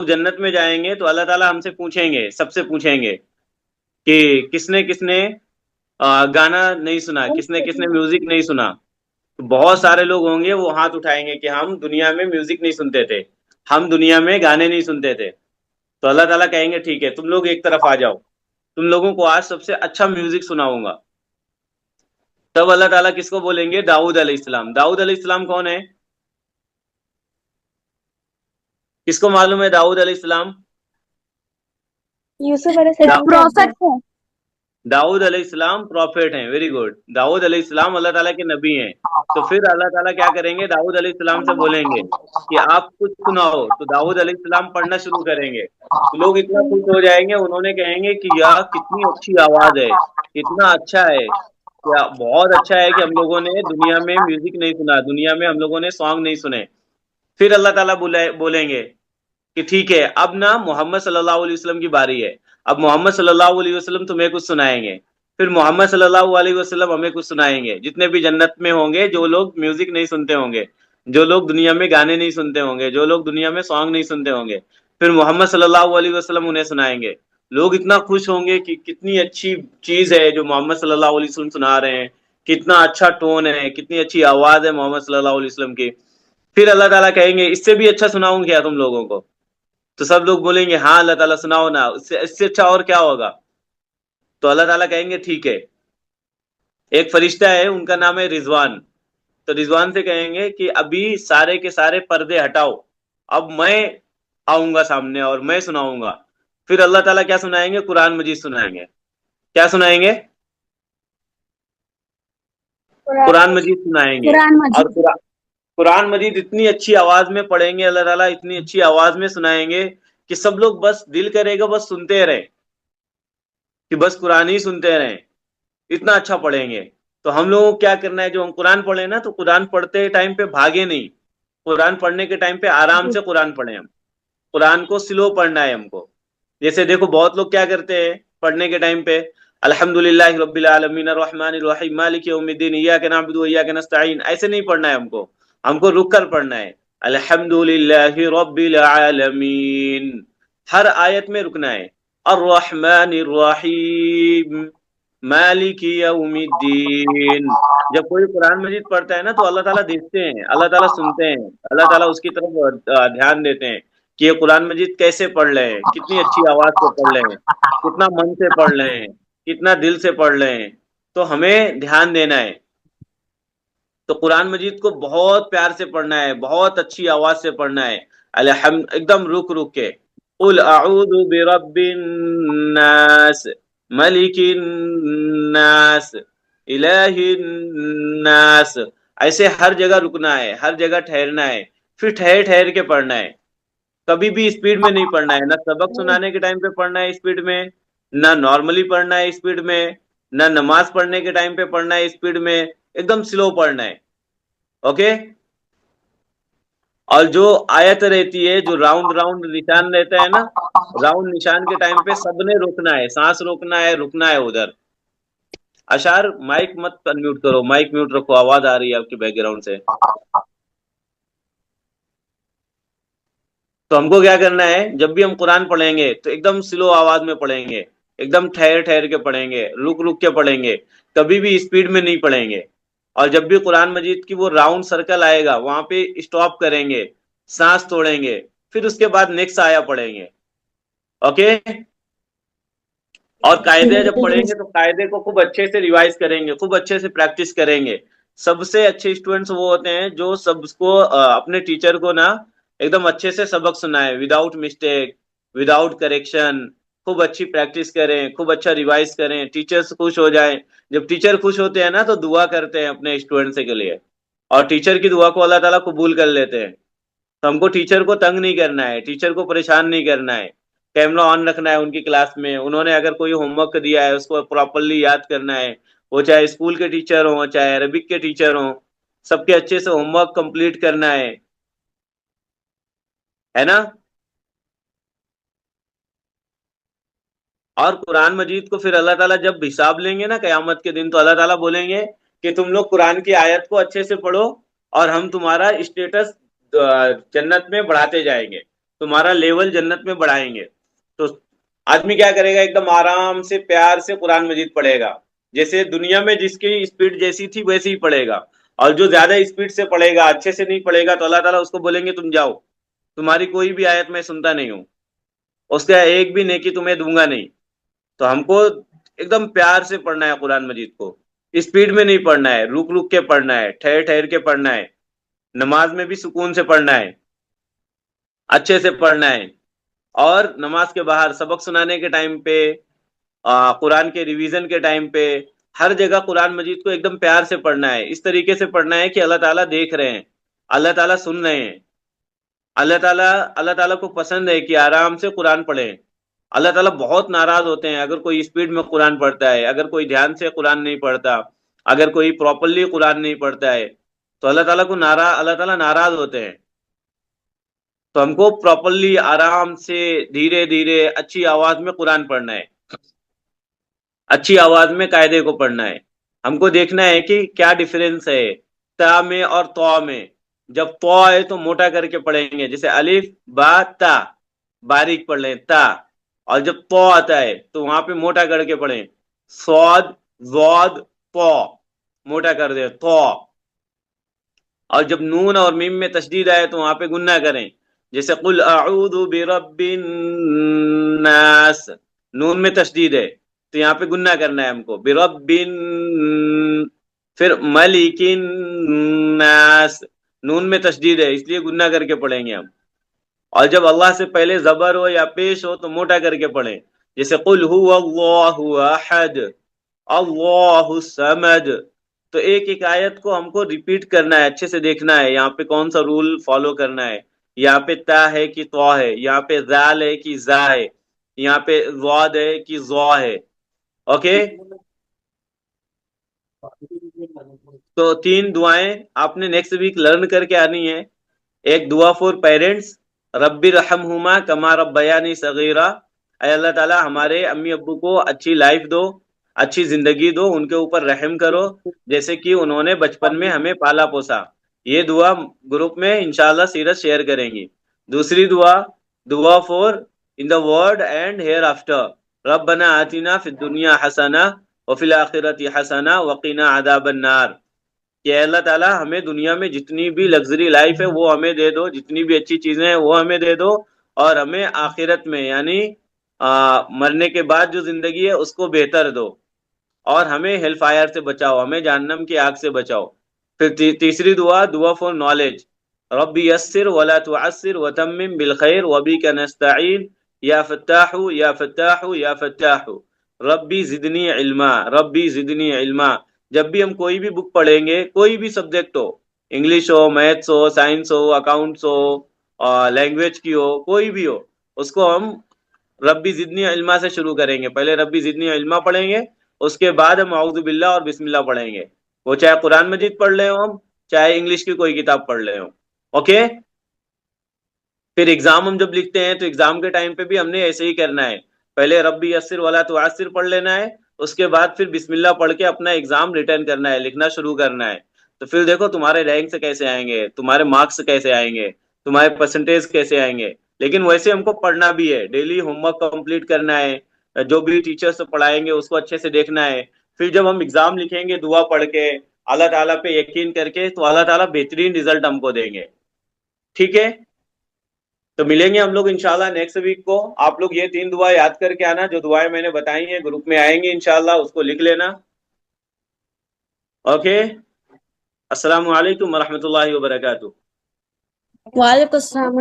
جنت میں جائیں گے تو اللہ تعالیٰ ہم سے پوچھیں گے، سب سے پوچھیں گے کہ کس نے گانا نہیں سنا، کس نے میوزک نہیں سنا. تو بہت سارے لوگ ہوں گے وہ ہاتھ اٹھائیں گے کہ ہم دنیا میں میوزک نہیں سنتے تھے، ہم دنیا میں گانے نہیں سنتے تھے. تو اللہ تعالیٰ کہیں گے ٹھیک ہے تم لوگ ایک طرف آ جاؤ، تم لوگوں کو آج سب سے اچھا میوزک سناؤں گا. تب اللہ تعالیٰ کس کو بولیں گے؟ داؤد علیہ السلام. داؤد علیہ السلام کون ہے؟ کس کو معلوم ہے داؤد علیہ السلام؟ یوسف علیہ دا السلام کے ابو. پروفٹ ہے. داؤد علیہ السلام پروفیٹ ہیں. Very good. داؤد علیہ السلام اللہ تعالیٰ کے نبی ہیں. تو پھر اللہ تعالیٰ کیا کریں گے؟ داؤد علیہ السلام سے بولیں گے کہ آپ کچھ سناؤ. تو داؤد علیہ السلام پڑھنا شروع کریں گے. تو لوگ اتنا خوش ہو جائیں گے، انہوں نے کہیں گے کہ یار کتنی اچھی آواز ہے، کتنا اچھا ہے، کیا بہت اچھا ہے کہ ہم لوگوں نے دنیا میں میوزک نہیں سنا، دنیا میں ہم لوگوں نے سانگ نہیں سنے. پھر اللہ تعالیٰ بولیں گے کہ ٹھیک ہے اب نا محمد صلی اللہ علیہ وسلم کی باری ہے، اب محمد صلی اللہ علیہ وسلم تمہیں کچھ سنائیں گے. پھر محمد صلی اللہ علیہ وسلم ہمیں کچھ سنائیں گے. جتنے بھی جنت میں ہوں گے، جو لوگ میوزک نہیں سنتے ہوں گے، جو لوگ دنیا میں گانے نہیں سنتے ہوں گے، جو لوگ دنیا میں سانگ نہیں سنتے ہوں گے، پھر محمد صلی اللہ علیہ وسلم انہیں سنائیں گے. لوگ اتنا خوش ہوں گے کہ کتنی اچھی چیز ہے جو محمد صلی اللہ علیہ وسلم سنا رہے ہیں، کتنا اچھا ٹون ہے، کتنی اچھی آواز ہے محمد صلی اللہ علیہ وسلم کی. پھر اللہ تعالیٰ کہیں گے اس سے بھی اچھا سناؤں کیا تم لوگوں کو؟ تو سب لوگ بولیں گے ہاں اللہ تعالیٰ سناؤ نا، اس سے اچھا اور کیا ہوگا؟ تو اللہ تعالیٰ کہیں گے ٹھیک ہے. ایک فرشتہ ہے ان کا نام ہے رضوان. تو رضوان سے کہیں گے کہ ابھی سارے کے سارے پردے ہٹاؤ، اب میں آؤں گا سامنے اور میں سناؤں گا. پھر اللہ تعالیٰ کیا سنائیں گے؟ قرآن مجید سنائیں گے. کیا سنائیں گے؟ قرآن مجید سنائیں گے. قرآن اور مجید. قرآن مجید اتنی اچھی آواز میں پڑھیں گے اللہ تعالیٰ، اتنی اچھی آواز میں سنائیں گے کہ سب لوگ بس دل کرے گا بس سنتے رہیں، کہ بس قرآن ہی سنتے رہیں، اتنا اچھا پڑھیں گے. تو ہم لوگوں کو کیا کرنا ہے؟ جو ہم قرآن پڑھیں نا تو قرآن پڑھتے ٹائم پہ بھاگے نہیں، قرآن پڑھنے کے ٹائم پہ آرام سے قرآن پڑھیں. ہم قرآن کو سلو پڑھنا ہے ہم کو. جیسے دیکھو بہت لوگ کیا کرتے ہیں پڑھنے کے ٹائم پہ، الحمدللہ رب العالمین الرحمن الرحیم مالک یوم الدین ایاک نعبد و ایاک نستعین، ایسے نہیں پڑھنا ہے ہم کو رک کر پڑھنا ہے. الحمدللہ رب العالمین، ہر آیت میں رکنا ہے. الرحمن الرحیم مالک یوم الدین. جب کوئی قرآن مجید پڑھتا ہے نا تو اللہ تعالیٰ دیکھتے ہیں، اللہ تعالیٰ سنتے ہیں، اللہ تعالیٰ اس کی طرف دھیان دیتے ہیں کہ یہ قرآن مجید کیسے پڑھ رہے ہیں، کتنی اچھی آواز سے پڑھ رہے ہیں، کتنا من سے پڑھ رہے ہیں، کتنا دل سے پڑھ رہے ہیں. تو ہمیں دھیان دینا ہے. تو قرآن مجید کو بہت پیار سے پڑھنا ہے، بہت اچھی آواز سے پڑھنا ہے. ایک دم رک رک کے. قل اعوذ برب الناس ملک الناس الہ الناس. ایسے ہر جگہ رکنا ہے، ہر جگہ ٹھہرنا ہے، پھر ٹھہر ٹھہر کے پڑھنا ہے. کبھی بھی اسپیڈ میں نہیں پڑھنا ہے. نہ سبق سنانے کے ٹائم پہ پڑھنا ہے اسپیڈ میں، نہ نارملی پڑھنا ہے اسپیڈ میں، نہ نماز پڑھنے کے ٹائم پہ پڑھنا ہے اسپیڈ میں. ایک دم سلو پڑھنا ہے. اوکے. اور جو آیت رہتی ہے، جو راؤنڈ راؤنڈ نشان رہتا ہے نا، راؤنڈ نشان کے ٹائم پہ سب نے روکنا ہے، سانس روکنا ہے، رکنا ہے ادھر. اشار مائک مت انمیوٹ کرو، مائک میوٹ رکھو، آواز آ رہی ہے آپ کے بیک گراؤنڈ سے. تو ہم کو کیا کرنا ہے؟ جب بھی ہم قرآن پڑھیں گے تو ایک دم سلو آواز میں پڑھیں گے، ایک دم ٹھہر ٹھہر کے پڑھیں گے، رک رک کے پڑھیں گے، کبھی بھی اسپیڈ میں نہیں پڑھیں گے. اور جب بھی قرآن مجید کی وہ راؤنڈ سرکل آئے گا وہاں پہ اسٹاپ کریں گے، سانس توڑیں گے، پھر اس کے بعد نیکسٹ آیا پڑھیں گے. اوکے. اور قاعدے جب پڑھیں گے تو قاعدے کو خوب اچھے سے ریوائز کریں گے، خوب اچھے سے پریکٹس کریں گے. سب سے اچھے اسٹوڈنٹس وہ ہوتے ہیں جو سب کو اپنے ٹیچر کو نا ایک دم اچھے سے سبق سنائے، وداؤٹ مسٹیک، وداؤٹ کریکشن. خوب اچھی پریکٹس کریں، خوب اچھا ریوائز کریں، ٹیچرز خوش ہو جائیں. جب ٹیچر خوش ہوتے ہیں نا تو دعا کرتے ہیں اپنے اسٹوڈنٹس کے لیے، اور ٹیچر کی دعا کو اللہ تعالیٰ قبول کر لیتے ہیں. تو ہم کو ٹیچر کو تنگ نہیں کرنا ہے، ٹیچر کو پریشان نہیں کرنا ہے. کیمرہ آن رکھنا ہے ان کی کلاس میں. انہوں نے اگر کوئی ہوم ورک دیا ہے اس کو پراپرلی یاد کرنا ہے. وہ چاہے اسکول کے ٹیچر ہوں، چاہے عربک کے ٹیچر ہوں، سب کے اچھے سے ہوم ورک کمپلیٹ کرنا ہے نا. اور قرآن مجید کو پھر اللہ تعالیٰ جب حساب لیں گے نا قیامت کے دن، تو اللہ تعالیٰ بولیں گے کہ تم لوگ قرآن کی آیت کو اچھے سے پڑھو اور ہم تمہارا اسٹیٹس جنت میں بڑھاتے جائیں گے. تمہارا لیول جنت میں بڑھائیں گے. تو آدمی کیا کرے گا؟ ایک دم آرام سے پیار سے قرآن مجید پڑھے گا. جیسے دنیا میں جس کی اسپیڈ جیسی تھی ویسے ہی پڑھے گا. اور جو زیادہ اسپیڈ سے پڑھے گا، اچھے سے نہیں پڑھے گا، تو اللہ تعالیٰ اس کو بولیں گے تم جاؤ، تمہاری کوئی بھی آیت میں سنتا نہیں ہوں، اس کا ایک بھی نیکی تمہیں دوں گا نہیں. تو ہم کو ایک دم پیار سے پڑھنا ہے قرآن مجید کو. اسپیڈ میں نہیں پڑھنا ہے، رک رک کے پڑھنا ہے، ٹھہر ٹھہر کے پڑھنا ہے. نماز میں بھی سکون سے پڑھنا ہے، اچھے سے پڑھنا ہے. اور نماز کے باہر سبق سنانے کے ٹائم پہ، قرآن کے ریویژن کے ٹائم پہ، ہر جگہ قرآن مجید کو ایک دم پیار سے پڑھنا ہے. اس طریقے سے پڑھنا ہے کہ اللہ تعالیٰ دیکھ رہے ہیں، اللہ تعالیٰ سن رہے ہیں. اللہ تعالیٰ کو پسند ہے کہ آرام سے قرآن پڑھیں. اللہ تعالیٰ بہت ناراض ہوتے ہیں اگر کوئی اسپیڈ میں قرآن پڑھتا ہے، اگر کوئی دھیان سے قرآن نہیں پڑھتا، اگر کوئی پراپرلی قرآن نہیں پڑھتا ہے، تو اللہ تعالیٰ ناراض ہوتے ہیں. تو ہم کو پراپرلی آرام سے دھیرے دھیرے اچھی آواز میں قرآن پڑھنا ہے، اچھی آواز میں قاعدے کو پڑھنا ہے. ہم کو دیکھنا ہے کہ کیا ڈفرینس ہے تا میں اور تو میں. جب تو ہے تو موٹا کر کے پڑھیں گے، جیسے الف با تا، باریک پڑھ لیں تا. اور جب تو آتا ہے تو وہاں پہ موٹا کر کے پڑھیں، سواد زود تو، موٹا کر دے تو. اور جب نون اور میم میں تشدید آئے تو وہاں پہ گننا کریں، جیسے قل اعوذ برب الناس، نون میں تشدید ہے تو یہاں پہ گننا کرنا ہے ہم کو، برب پھر ملک الناس، نون میں تشدید ہے اس لیے گننا کر کے پڑھیں گے ہم. اور جب اللہ سے پہلے زبر ہو یا پیش ہو تو موٹا کر کے پڑھیں، جیسے قل هو اللہ احد اللہ الصمد. تو ایک ایک آیت کو ہم کو ریپیٹ کرنا ہے، اچھے سے دیکھنا ہے یہاں پہ کون سا رول فالو کرنا ہے. یہاں پہ تا ہے کہ تو ہے، یہاں پہ ذال ہے کہ زا ہے، یہاں پہ ضاد ہے کہ ضا ہے. اوکے. تو 3 دعائیں آپ نے نیکسٹ ویک لرن کر کے آنی ہے. ایک دعا فور پیرنٹس، رب رحمہما کما ربیانی صغیرہ، اے اللہ تعالیٰ ہمارے امی ابو کو اچھی لائف دو، اچھی زندگی دو، ان کے اوپر رحم کرو جیسے کہ انہوں نے بچپن میں ہمیں پالا پوسا. یہ دعا گروپ میں انشاءاللہ سیرت شیئر کریں گی. دوسری دعا for in the world and hereafter, ربنا آتنا فی الدنیا حسنہ وفی الآخرۃ حسنہ وقنا عذاب النار. کہ اللہ تعالیٰ ہمیں دنیا میں جتنی بھی لگژری لائف ہے وہ ہمیں دے دو، جتنی بھی اچھی چیزیں ہیں وہ ہمیں دے دو، اور ہمیں آخرت میں یعنی مرنے کے بعد جو زندگی ہے اس کو بہتر دو، اور ہمیں ہیل فائر سے بچاؤ، ہمیں جہنم کی آگ سے بچاؤ. پھر تیسری دعا فور نالج، ربی یسر ولا تعسر وتمم بالخیر وبک نستعین یا فتاح یا فتاح یا فتاح، ربی زدنی علما ربی زدنی علما. جب بھی ہم کوئی بھی بک پڑھیں گے، کوئی بھی سبجیکٹ ہو، انگلش ہو، میتھس ہو، سائنس ہو، اکاؤنٹس ہو، لینگویج کی ہو، کوئی بھی ہو، اس کو ہم ربی زدنی علما سے شروع کریں گے. پہلے ربی زدنی علما پڑھیں گے، اس کے بعد ہم اعوذ باللہ اور بسم اللہ پڑھیں گے. وہ چاہے قرآن مجید پڑھ لیں ہم، چاہے انگلش کی کوئی کتاب پڑھ لیں ہم. اوکے. پھر ایگزام ہم جب لکھتے ہیں تو ایگزام کے ٹائم پہ بھی ہم نے ایسے ہی کرنا ہے، پہلے ربی یسر ولا تعسر پڑھ لینا ہے، اس کے بعد پھر بسم اللہ پڑھ کے اپنا ایگزام ریٹرن کرنا ہے، لکھنا شروع کرنا ہے. تو پھر دیکھو تمہارے رینک سے کیسے آئیں گے، تمہارے مارکس کیسے آئیں گے، تمہارے پرسنٹیج کیسے آئیں گے. لیکن ویسے ہم کو پڑھنا بھی ہے، ڈیلی ہوم ورک کمپلیٹ کرنا ہے، جو بھی ٹیچر سے پڑھائیں گے اس کو اچھے سے دیکھنا ہے. پھر جب ہم ایگزام لکھیں گے دعا پڑھ کے، اللہ تعالیٰ پہ یقین کر کے، تو اللہ تعالیٰ بہترین رزلٹ ہم کو دیں گے. ٹھیک ہے. تو ملیں گے ہم لوگ انشاءاللہ نیکسٹ ویک کو. آپ لوگ یہ 3 دعا یاد کر کے آنا، جو دعائیں میں نے بتائی ہیں گروپ میں آئیں گی انشاءاللہ، اس کو لکھ لینا. اوکے. السلام علیکم ورحمۃ اللہ وبرکاتہ. وعلیکم السلام.